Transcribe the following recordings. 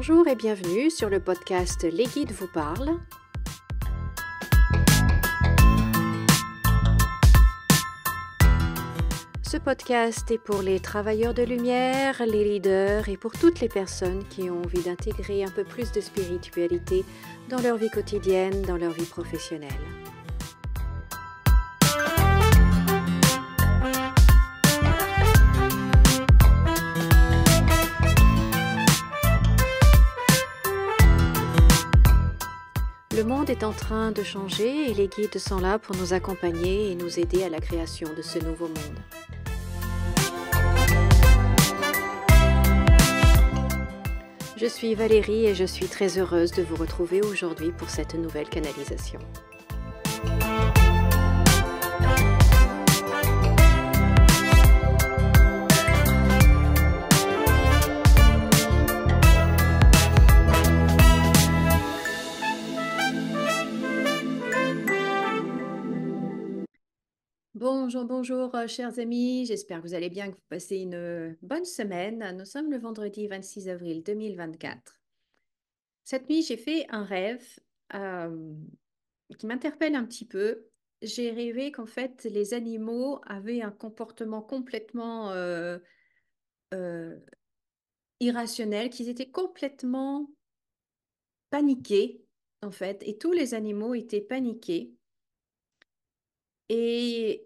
Bonjour et bienvenue sur le podcast Les Guides vous parlent. Ce podcast est pour les travailleurs de lumière, les leaders et pour toutes les personnes qui ont envie d'intégrer un peu plus de spiritualité dans leur vie quotidienne, dans leur vie professionnelle. Le monde est en train de changer et les guides sont là pour nous accompagner et nous aider à la création de ce nouveau monde. Je suis Valérie et je suis très heureuse de vous retrouver aujourd'hui pour cette nouvelle canalisation. Bonjour, chers amis, j'espère que vous allez bien, que vous passez une bonne semaine. Nous sommes le vendredi 26 avril 2024. Cette nuit, j'ai fait un rêve euh, qui m'interpelle un petit peu. J'ai rêvé qu'en fait, les animaux avaient un comportement complètement euh, irrationnel, qu'ils étaient complètement paniqués, en fait, et tous les animaux étaient paniqués. Et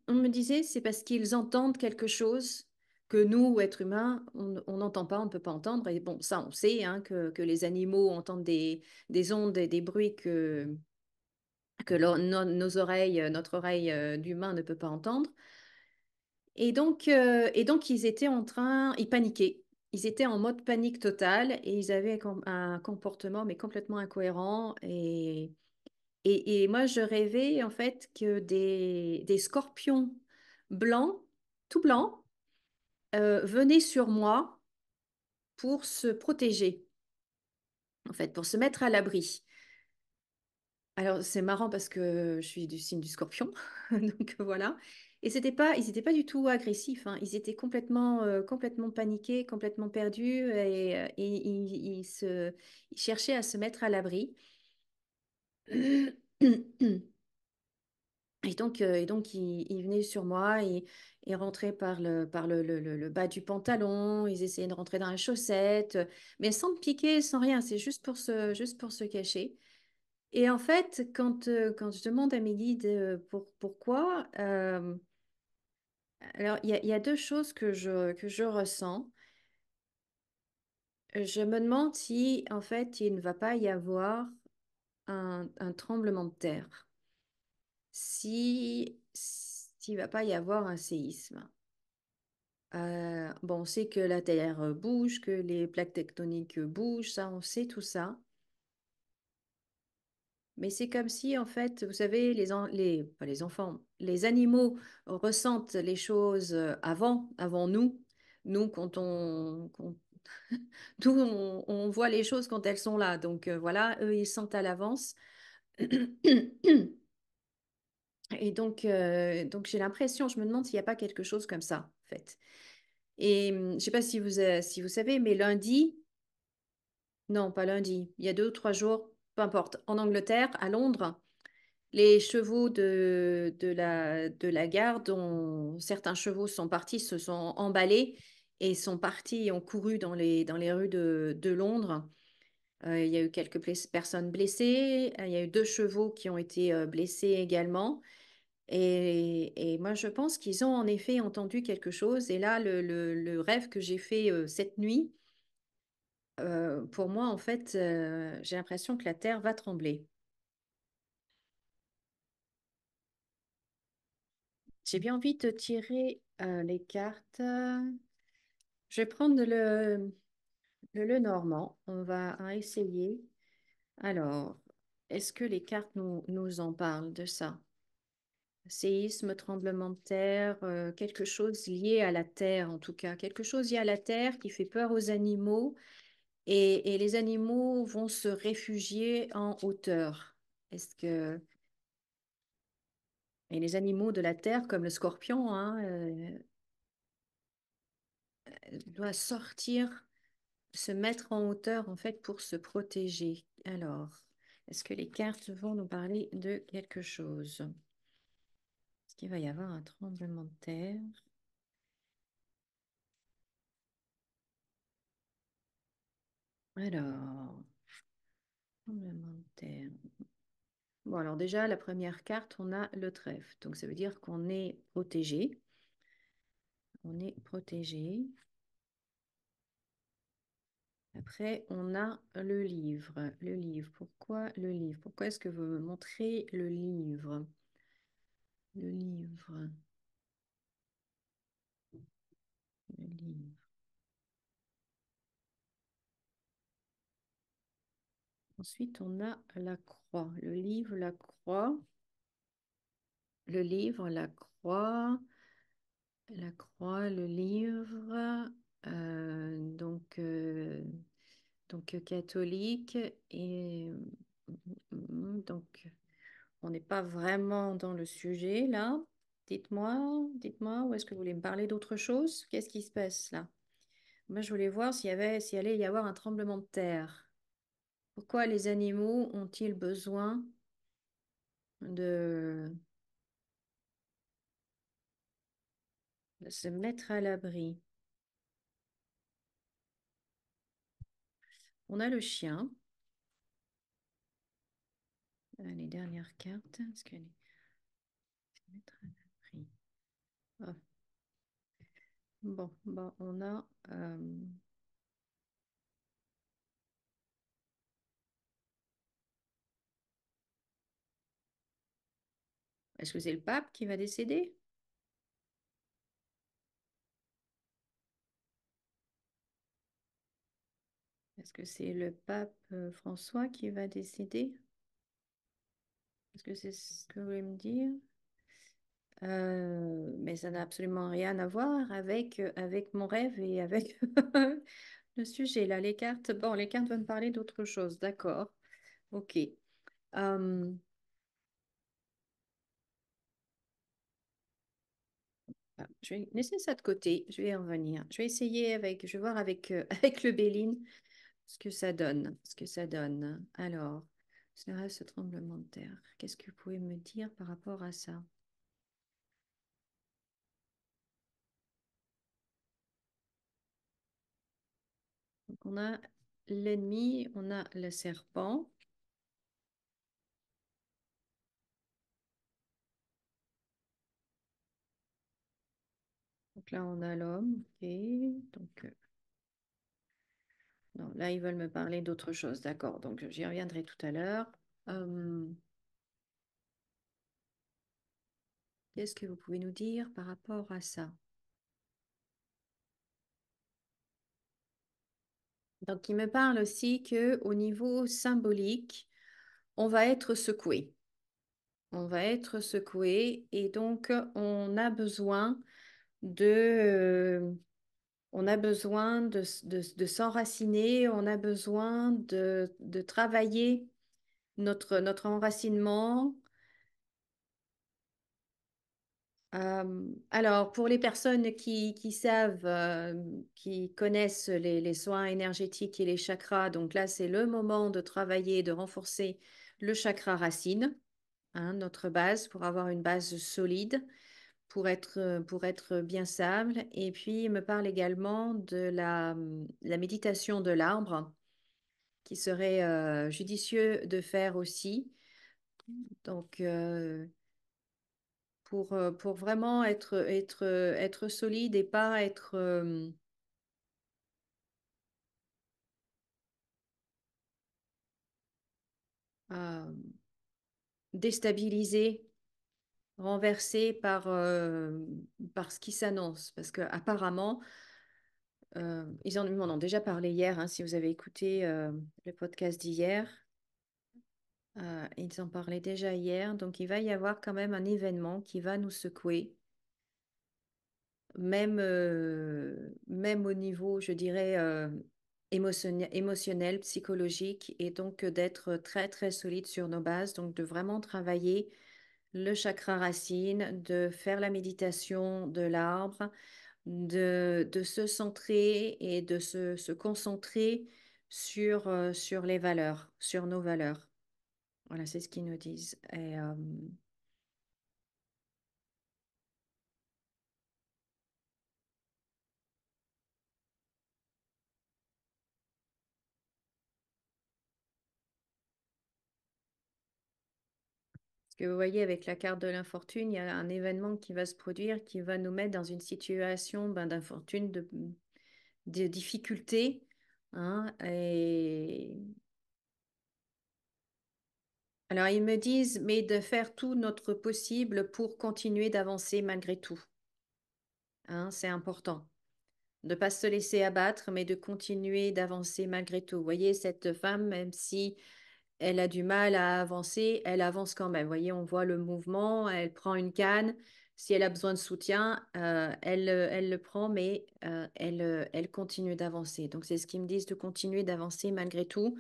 on me disait, c'est parce qu'ils entendent quelque chose que nous, êtres humains, on n'entend pas, on ne peut pas entendre. Et bon, ça, on sait hein, que les animaux entendent des ondes et des bruits que nos oreilles, notre oreille d'humain ne peut pas entendre. Et donc, ils paniquaient. Ils étaient en mode panique totale et ils avaient un comportement mais complètement incohérent. Et moi, je rêvais en fait que des scorpions blancs, tout blancs, venaient sur moi pour se protéger, en fait, pour se mettre à l'abri. Alors, c'est marrant parce que je suis du signe du scorpion, donc voilà. Et ils n'étaient pas du tout agressifs, hein. Ils étaient complètement paniqués, complètement perdus ils cherchaient à se mettre à l'abri. Et donc ils venaient sur moi, ils rentraient par le bas du pantalon, ils essayaient de rentrer dans la chaussette, mais sans me piquer, sans rien, c'est juste pour se cacher. Et en fait, quand je demande à mes guides pourquoi, alors il y a deux choses que je ressens. Je me demande si, en fait, il ne va pas y avoir un tremblement de terre, s'il ne va pas y avoir un séisme. Bon, on sait que la Terre bouge, que les plaques tectoniques bougent, ça, on sait tout ça. Mais c'est comme si, en fait, vous savez, pas les enfants, les animaux ressentent les choses avant nous. Nous, nous, on voit les choses quand elles sont là. Donc voilà, eux, ils sentent à l'avance. Et donc j'ai l'impression, je me demande s'il n'y a pas quelque chose comme ça, en fait. Et je ne sais pas si vous savez, mais lundi, non, pas lundi, il y a 2 ou 3 jours, peu importe, en Angleterre, à Londres, les chevaux de la garde, certains chevaux sont partis, se sont emballés et sont partis et ont couru dans les rues de Londres. Il y a eu quelques personnes blessées, il y a eu 2 chevaux qui ont été blessés également. Et moi, je pense qu'ils ont en effet entendu quelque chose. Et là, le rêve que j'ai fait cette nuit, pour moi, en fait, j'ai l'impression que la terre va trembler. J'ai bien envie de tirer les cartes. Je vais prendre le Normand. On va essayer. Alors, est-ce que les cartes nous en parlent de ça? Séisme, tremblement de terre, quelque chose lié à la terre en tout cas, quelque chose lié à la terre qui fait peur aux animaux et les animaux vont se réfugier en hauteur. Est-ce que et les animaux de la terre comme le scorpion hein, doivent sortir. se mettre en hauteur en fait pour se protéger. Alors, est-ce que les cartes vont nous parler de quelque chose? Est-ce qu'il va y avoir un tremblement de terre? Alors, tremblement de terre. Bon, alors déjà, la première carte, on a le trèfle. Donc, ça veut dire qu'on est protégé. On est protégé. Après, on a le livre. Le livre. Pourquoi le livre? Pourquoi est-ce que vous me montrez le livre? Le livre. Le livre. Ensuite, on a la croix. Le livre, la croix. Le livre, la croix, le livre. Donc, catholique. Et donc, on n'est pas vraiment dans le sujet là. Dites-moi, où est-ce que vous voulez me parler d'autre chose? Qu'est-ce qui se passe là? Moi, je voulais voir s'il allait y avoir un tremblement de terre. Pourquoi les animaux ont-ils besoin de, de se mettre à l'abri? On a le chien. Les dernières cartes. Est-ce qu'elle est se mettre à l'abri? Ah, bon, on a. Est-ce que c'est le pape qui va décéder? Est-ce que c'est le pape François qui va décéder? Est-ce que c'est ce que vous voulez me dire? Mais ça n'a absolument rien à voir avec mon rêve et avec le sujet. Là, les cartes, bon, les cartes vont me parler d'autre chose. D'accord. Ok. Euh, je vais laisser ça de côté. Je vais y revenir. Je vais voir avec, avec le Béline ce que ça donne. Ce que ça donne. Alors, ce tremblement de terre. Qu'est-ce que vous pouvez me dire par rapport à ça? Donc, on a l'ennemi, on a le serpent. Donc là, on a l'homme. Ok. Donc, non, là, ils veulent me parler d'autre chose. D'accord. Donc, j'y reviendrai tout à l'heure. Euh, Qu'est-ce que vous pouvez nous dire par rapport à ça? Donc, il me parle aussi que au niveau symbolique, on va être secoué. On va être secoué et donc de, on a besoin de s'enraciner, on a besoin de travailler notre enracinement. Alors, pour les personnes qui savent, qui connaissent les soins énergétiques et les chakras, donc là, c'est le moment de travailler, de renforcer le chakra racine, hein, notre base, pour avoir une base solide, pour être bien stable. Et puis, il me parle également de la méditation de l'arbre, qui serait judicieux de faire aussi. Donc, pour vraiment être solide et pas être euh, déstabilisé, renversé par ce qui s'annonce. Parce qu'apparemment, ils m'en ont déjà parlé hier, hein, si vous avez écouté le podcast d'hier, ils en parlaient déjà hier. Donc, il va y avoir quand même un événement qui va nous secouer. Même au niveau, je dirais, émotionnel, psychologique, et donc d'être très, très solide sur nos bases, donc de vraiment travailler le chakra racine, de faire la méditation de l'arbre, de se centrer et de se concentrer sur les valeurs, sur nos valeurs. Voilà, c'est ce qu'ils nous disent. Parce que vous voyez, avec la carte de l'infortune, il y a un événement qui va se produire qui va nous mettre dans une situation ben, d'infortune, de difficulté. Hein, et alors, ils me disent, mais de faire tout notre possible pour continuer d'avancer malgré tout. Hein, c'est important. De ne pas se laisser abattre, mais de continuer d'avancer malgré tout. Vous voyez, cette femme, même si elle a du mal à avancer, elle avance quand même. Vous voyez, on voit le mouvement, elle prend une canne. Si elle a besoin de soutien, elle le prend, mais elle continue d'avancer. Donc, c'est ce qu'ils me disent, de continuer d'avancer malgré tout.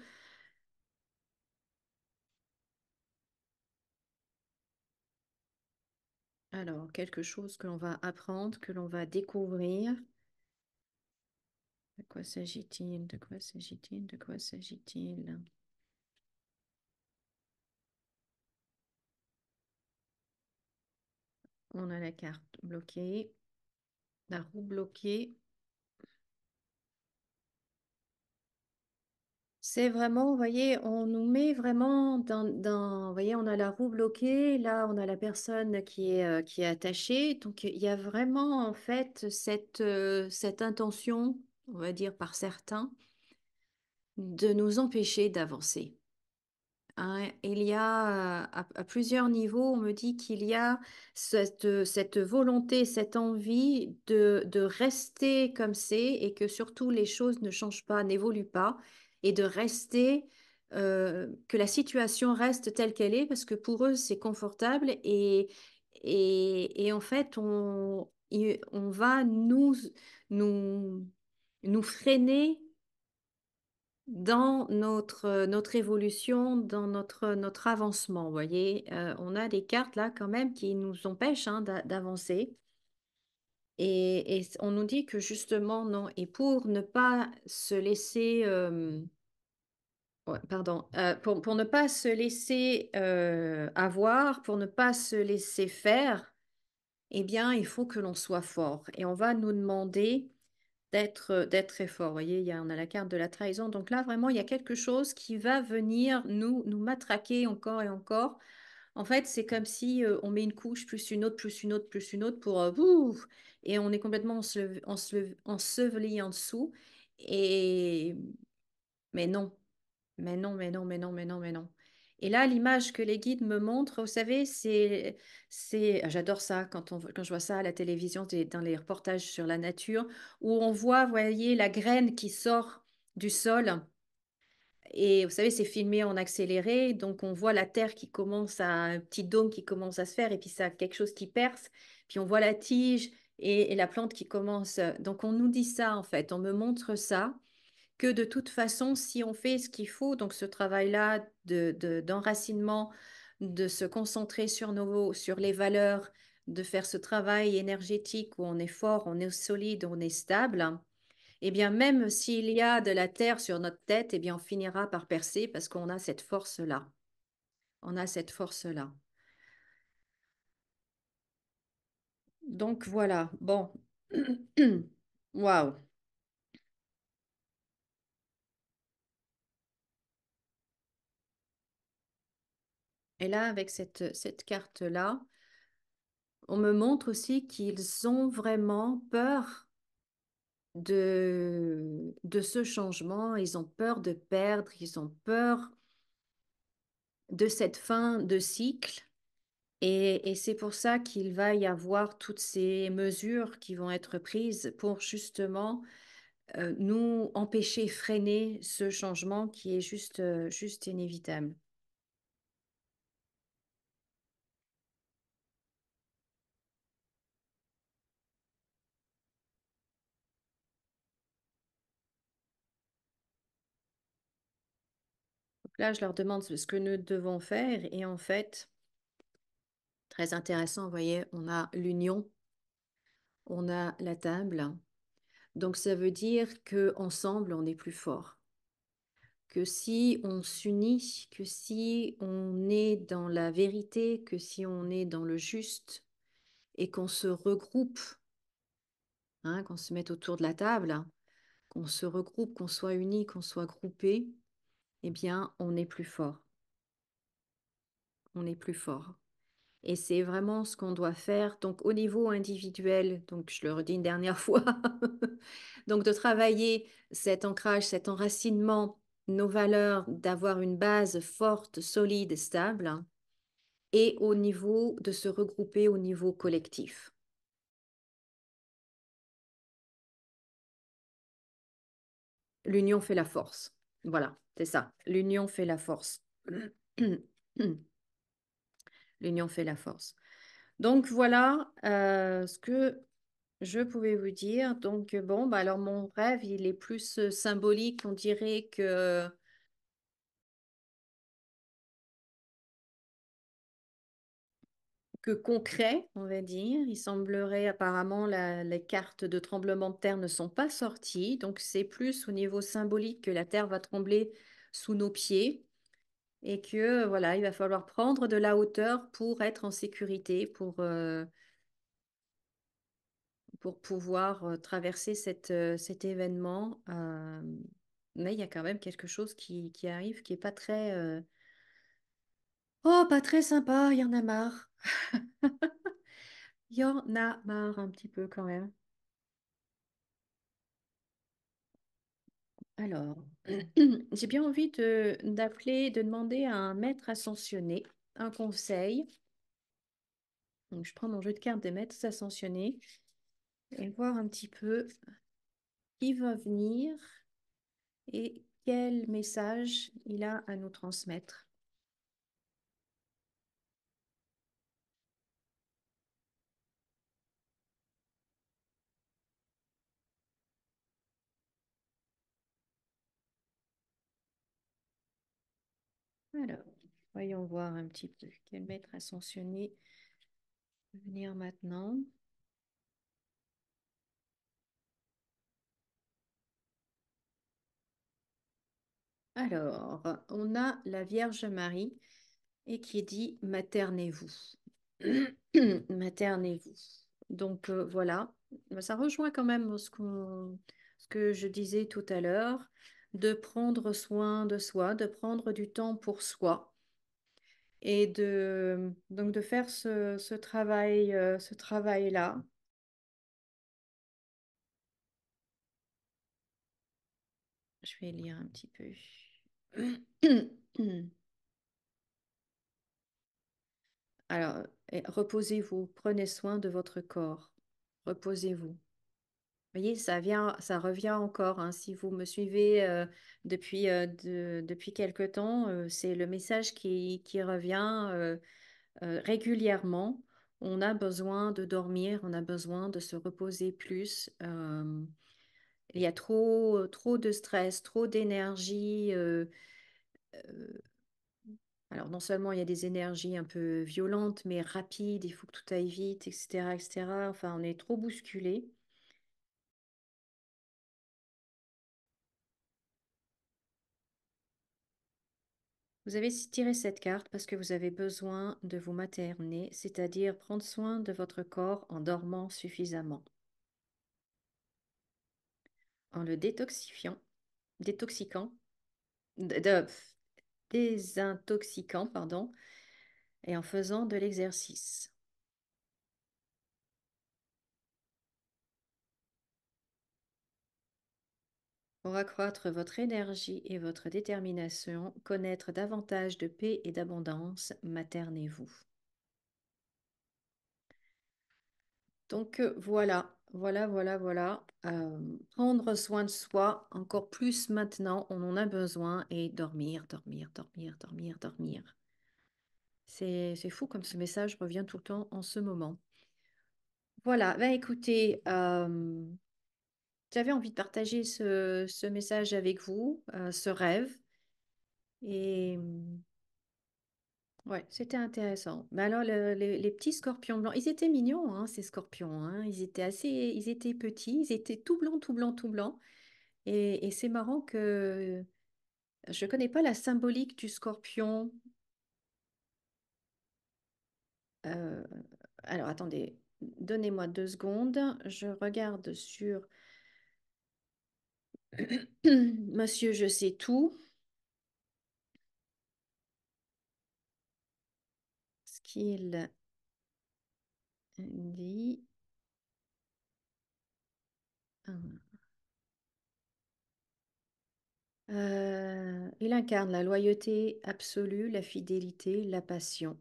Alors, quelque chose que l'on va apprendre, que l'on va découvrir. De quoi s'agit-il? De quoi s'agit-il? De quoi s'agit-il? On a la carte bloquée, la roue bloquée. C'est vraiment, vous voyez, on nous met vraiment vous voyez, on a la roue bloquée, là, on a la personne qui est attachée. Donc, il y a vraiment, en fait, cette intention, on va dire par certains, de nous empêcher d'avancer. Hein, il y a à plusieurs niveaux, on me dit qu'il y a cette volonté, cette envie de rester comme c'est et que surtout les choses ne changent pas, n'évoluent pas et de rester, que la situation reste telle qu'elle est parce que pour eux c'est confortable et en fait on va nous, nous freiner dans notre évolution, dans notre avancement. Vous voyez, on a des cartes là quand même qui nous empêchent hein, d'avancer. Et on nous dit que justement, non. Et pour ne pas se laisser, ouais, pardon, pour ne pas se laisser avoir, pour ne pas se laisser faire, eh bien, il faut que l'on soit fort. Et on va nous demander d'être très fort. Vous voyez, on a la carte de la trahison. Donc là, vraiment, il y a quelque chose qui va venir nous matraquer encore et encore. En fait, c'est comme si on met une couche, plus une autre, plus une autre, plus une autre pour... ouf, et on est complètement enseveli en dessous. Et... Mais non, mais non, mais non, mais non, mais non, mais non. Et là, l'image que les guides me montrent, vous savez, j'adore ça quand je vois ça à la télévision, dans les reportages sur la nature, où on voit, vous voyez, la graine qui sort du sol. Et vous savez, c'est filmé en accéléré, donc on voit la terre qui commence à, un petit dôme qui commence à se faire, et puis ça a quelque chose qui perce, puis on voit la tige et la plante qui commence. Donc on nous dit ça, en fait, on me montre ça que de toute façon, si on fait ce qu'il faut, donc ce travail-là d'enracinement, de se concentrer sur les valeurs, de faire ce travail énergétique où on est fort, on est solide, on est stable, eh bien, même s'il y a de la terre sur notre tête, eh bien, on finira par percer parce qu'on a cette force-là. On a cette force-là. Donc, voilà. Bon. Waouh. Et là, avec cette carte-là, on me montre aussi qu'ils ont vraiment peur de ce changement, ils ont peur de perdre, ils ont peur de cette fin de cycle. Et c'est pour ça qu'il va y avoir toutes ces mesures qui vont être prises pour justement nous empêcher, freiner ce changement qui est juste inévitable. Donc là, je leur demande ce que nous devons faire et en fait, très intéressant, vous voyez, on a l'union, on a la table. Donc ça veut dire que ensemble on est plus fort. Que si on s'unit, que si on est dans la vérité, que si on est dans le juste et qu'on se regroupe, hein, qu'on se mette autour de la table, qu'on se regroupe, qu'on soit unis, qu'on soit groupés, eh bien on est plus fort. On est plus fort. Et c'est vraiment ce qu'on doit faire. Donc, au niveau individuel, donc je le redis une dernière fois, donc de travailler cet ancrage, cet enracinement, nos valeurs, d'avoir une base forte, solide, stable, hein, et au niveau de se regrouper au niveau collectif. L'union fait la force. Voilà, c'est ça. L'union fait la force. L'union fait la force. Donc voilà ce que je pouvais vous dire. Donc bon, bah alors mon rêve, il est plus symbolique, on dirait que concret, on va dire. Il semblerait apparemment les cartes de tremblement de terre ne sont pas sorties, donc c'est plus au niveau symbolique que la terre va trembler sous nos pieds et que voilà, il va falloir prendre de la hauteur pour être en sécurité, pour pouvoir traverser cet événement. Mais il y a quand même quelque chose qui arrive qui est pas très, oh, pas très sympa, il y en a marre. Il y en a marre un petit peu quand même. Alors, j'ai bien envie d'appeler, de demander à un maître ascensionné un conseil. Donc, je prends mon jeu de cartes des maîtres ascensionnés et voir un petit peu qui va venir et quel message il a à nous transmettre. Alors, voyons voir un petit peu quel maître ascensionné peut venir maintenant. Alors, on a la Vierge Marie et qui dit maternez-vous. Maternez-vous. Donc voilà. Ça rejoint quand même ce que je disais tout à l'heure, de prendre soin de soi, de prendre du temps pour soi et donc de faire ce travail-là. Je vais lire un petit peu. Alors, reposez-vous, prenez soin de votre corps. Reposez-vous. Vous voyez, ça revient encore, hein. Si vous me suivez depuis quelque temps, c'est le message qui revient régulièrement. On a besoin de dormir, on a besoin de se reposer plus. Il y a trop de stress, trop d'énergie. Alors, non seulement il y a des énergies un peu violentes, mais rapides, il faut que tout aille vite, etc., etc. Enfin, on est trop bousculé. Vous avez tiré cette carte parce que vous avez besoin de vous materner, c'est-à-dire prendre soin de votre corps en dormant suffisamment, en le détoxiquant, de- de- désintoxiquant, pardon, et en faisant de l'exercice. Pour accroître votre énergie et votre détermination, connaître davantage de paix et d'abondance, maternez-vous. Donc voilà. Prendre soin de soi encore plus maintenant, on en a besoin et dormir. C'est fou comme ce message revient tout le temps en ce moment. Voilà, ben écoutez, j'avais envie de partager ce message avec vous, ce rêve. Et Ouais, c'était intéressant. Mais alors, les petits scorpions blancs, ils étaient mignons, hein, ces scorpions, hein. Ils étaient petits, ils étaient tout blancs, tout blancs, tout blancs. Et c'est marrant que je ne connais pas la symbolique du scorpion. Euh, alors, attendez, donnez-moi 2 secondes. Je regarde sur Monsieur Je sais tout, ce qu'il dit. Il incarne la loyauté absolue, la fidélité, la passion,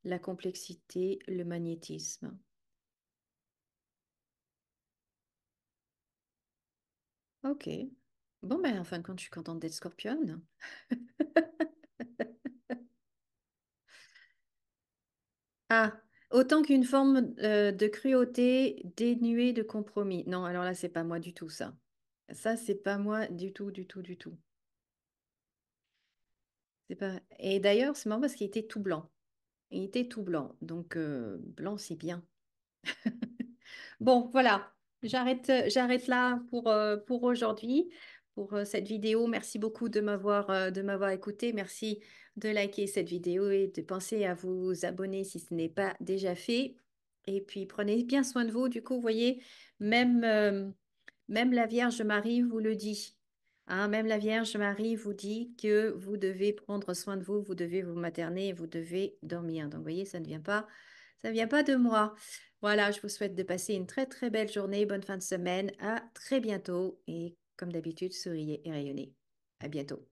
la complexité, le magnétisme. Ok. Bon, ben, en fin de compte, je suis contente d'être scorpionne. Ah, autant qu'une forme de cruauté dénuée de compromis. Non, alors là, c'est pas moi du tout, ça. Ça, c'est pas moi du tout, du tout, du tout. C'est pas... Et d'ailleurs, c'est marrant parce qu'il était tout blanc. Il était tout blanc. Donc, blanc, c'est bien. Bon, voilà, j'arrête là pour aujourd'hui, pour cette vidéo. Merci beaucoup de m'avoir écouté. Merci de liker cette vidéo et de penser à vous abonner si ce n'est pas déjà fait. Et puis, prenez bien soin de vous. Du coup, vous voyez, même, même la Vierge Marie vous le dit. Hein, même la Vierge Marie vous dit que vous devez prendre soin de vous, vous devez vous materner, vous devez dormir. Donc, vous voyez, ça ne vient pas de moi. Voilà, je vous souhaite de passer une très très belle journée, bonne fin de semaine, à très bientôt et comme d'habitude, souriez et rayonnez. À bientôt.